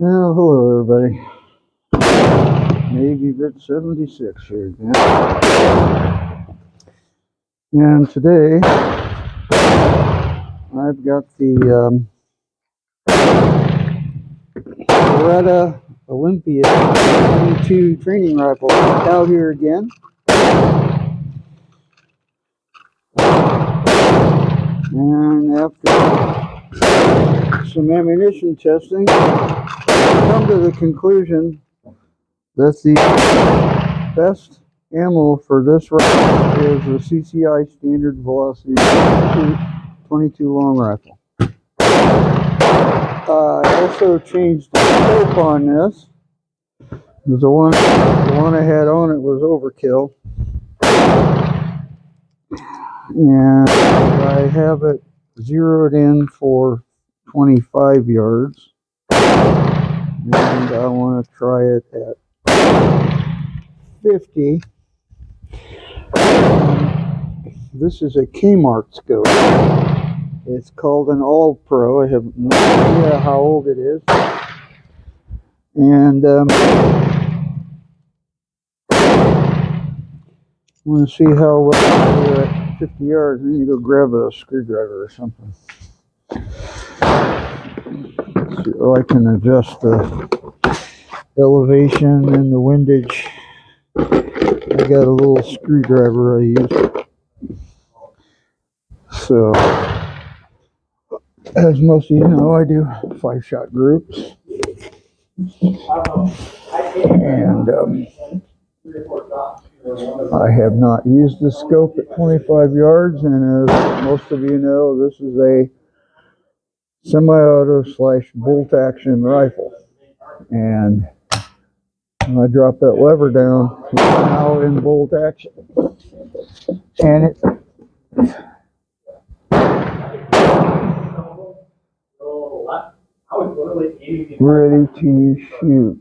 Well, hello everybody. Navy Vid 76 here again. And today I've got the Beretta Olympia 22 training rifle out here again. And after some ammunition testing, I've come to the conclusion that the best ammo for this rifle is the CCI Standard Velocity 22 long rifle. I also changed the scope on this, because the one I had on it was overkill, and I have it zeroed in for 25 yards, and I want to try it at 50. This is a Kmart scope. It's called an All Pro. I have no idea how old it is. And I want to see how well I do at 50 yards. I need to go grab a screwdriver or something, so I can adjust the elevation and the windage. I got a little screwdriver I use. So, as most of you know, I do 5-shot groups. And I have not used the scope at 25 yards, and as most of you know, this is a semi-auto / bolt action rifle. And when I drop that lever down, it's now in bolt action. And it's ready to shoot.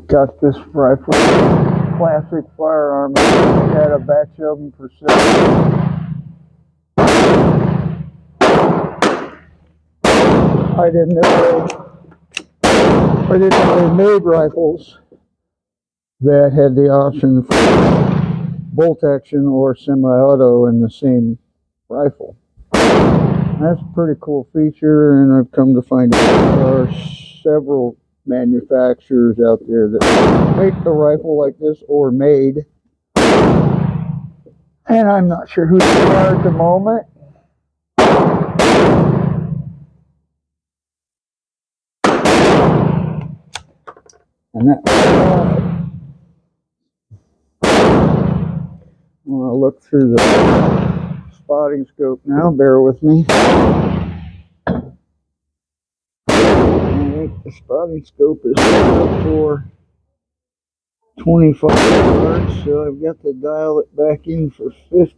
Got this rifle, classic firearm. I had a batch of them for sale. I didn't know they made rifles that had the option for bolt action or semi-auto in the same rifle. That's a pretty cool feature, and I've come to find out there are several manufacturers out there that make a rifle like this or made, and I'm not sure who they are at the moment. And that, I'm going to look through the spotting scope now. Bear with me. The spotting scope is set up for 25 yards, so I've got to dial it back in for 50.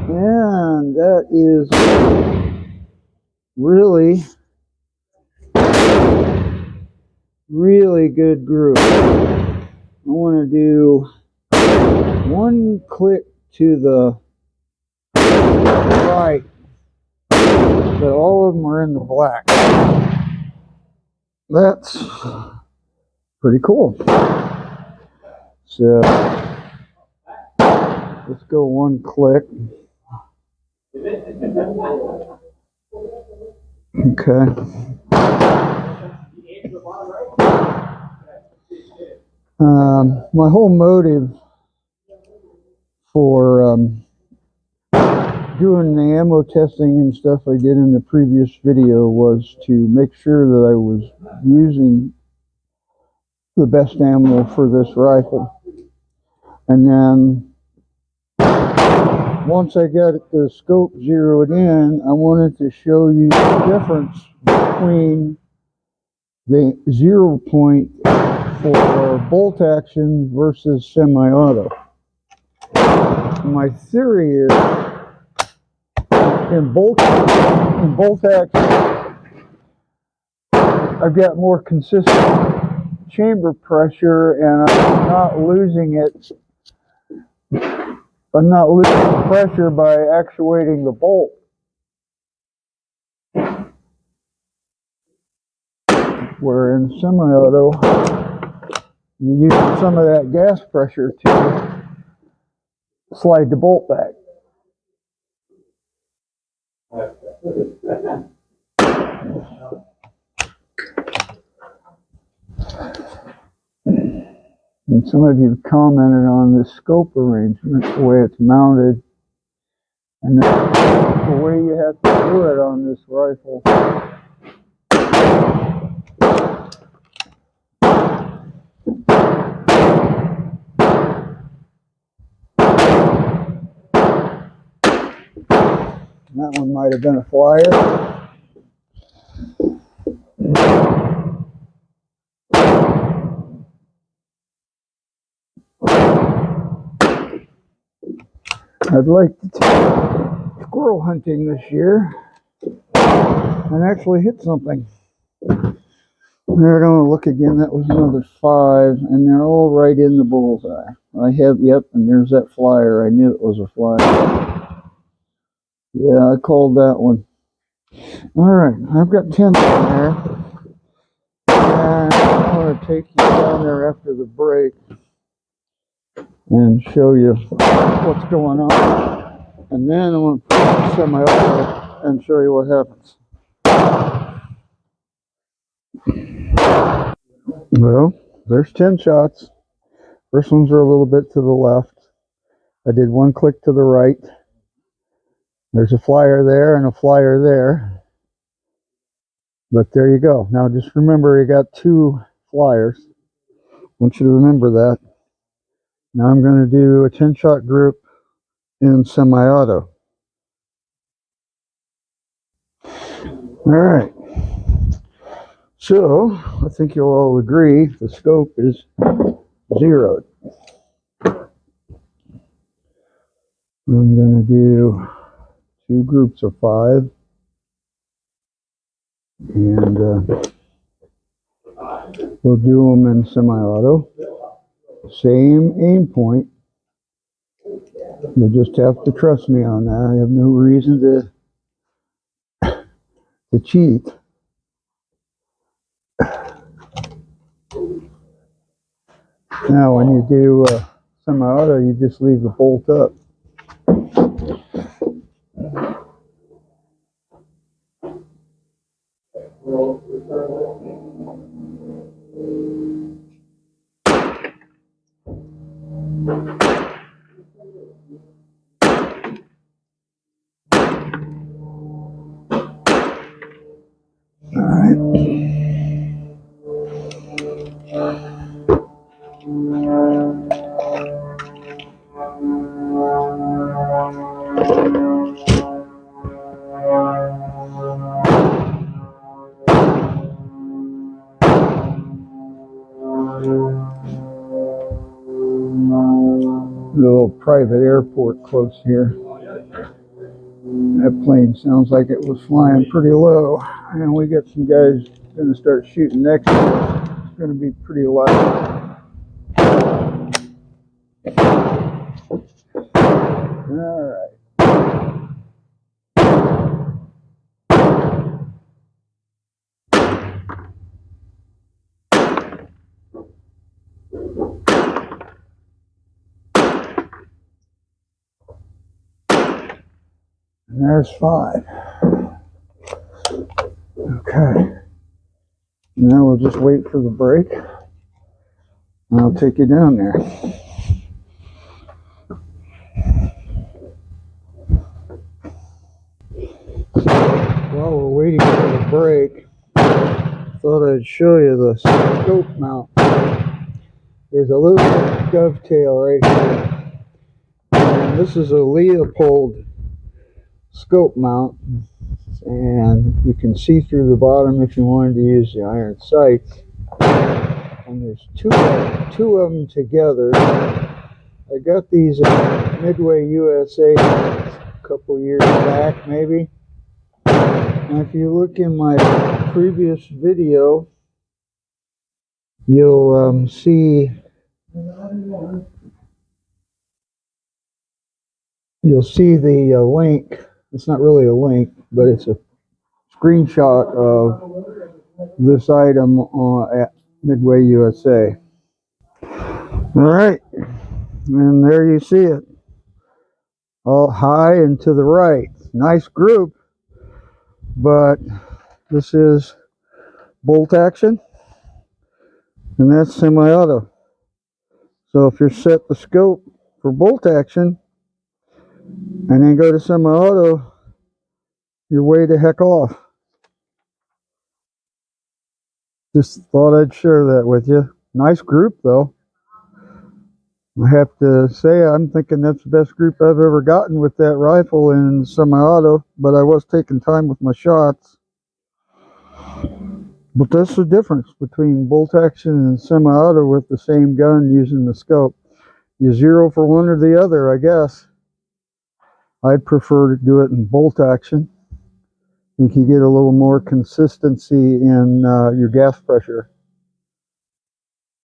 And that is really good groove. I want to do one click to the right, but all of them are in the black. That's pretty cool. So let's go one click. Okay. My whole motive for doing the ammo testing and stuff I did in the previous video was to make sure that I was using the best ammo for this rifle. And then once I got the scope zeroed in, I wanted to show you the difference between the 0 point for bolt action versus semi-auto. My theory is in bolt action, I've got more consistent chamber pressure, and I'm not losing the pressure by actuating the bolt. Where in semi-auto, you use some of that gas pressure to slide the bolt back. And some of you commented on the scope arrangement, the way it's mounted, and the way you have to do it on this rifle. That one might have been a flyer. I'd like to take squirrel hunting this year and actually hit something. There, don't look again. That was another 5, and they're all right in the bullseye. Yep, and there's that flyer. I knew it was a flyer. Yeah, I called that one. All right, I've got 10 down there. And I want to take you down there after the break and show you what's going on. And then I want to set my auto and show you what happens. Well, there's 10 shots. First ones are a little bit to the left. I did 1 click to the right. There's a flyer there and a flyer there. But there you go. Now just remember you got 2 flyers. I want you to remember that. Now I'm going to do a 10-shot group in semi-auto. All right. So I think you'll all agree the scope is zeroed. I'm going to do 2 groups of 5. And we'll do them in semi-auto. Same aim point. You'll just have to trust me on that. I have no reason to cheat. Now, when you do semi-auto, you just leave the bolt up. All right. A little private airport close here. That plane sounds like it was flying pretty low, and we got some guys going to start shooting next to us. It's going to be pretty loud. All right. And there's 5. Okay. Now we'll just wait for the break. And I'll take you down there. While we're waiting for the break, I thought I'd show you the scope mount. There's a little dovetail right here. And This is a Leopold scope mount, and you can see through the bottom if you wanted to use the iron sights. And there's two of them together. I got these at Midway USA a couple years back, maybe. And if you look in my previous video, you'll see the link. It's not really a link, but it's a screenshot of this item at Midway USA. All right, and there you see it, all high and to the right. Nice group, but this is bolt action, and that's semi-auto. So if you're set the scope for bolt action and then go to semi-auto, you're way the heck off. Just thought I'd share that with you. Nice group though. I have to say, I'm thinking that's the best group I've ever gotten with that rifle in semi-auto, but I was taking time with my shots. But that's the difference between bolt action and semi-auto with the same gun using the scope. You zero for one or the other, I guess. I'd prefer to do it in bolt action. You can get a little more consistency in your gas pressure.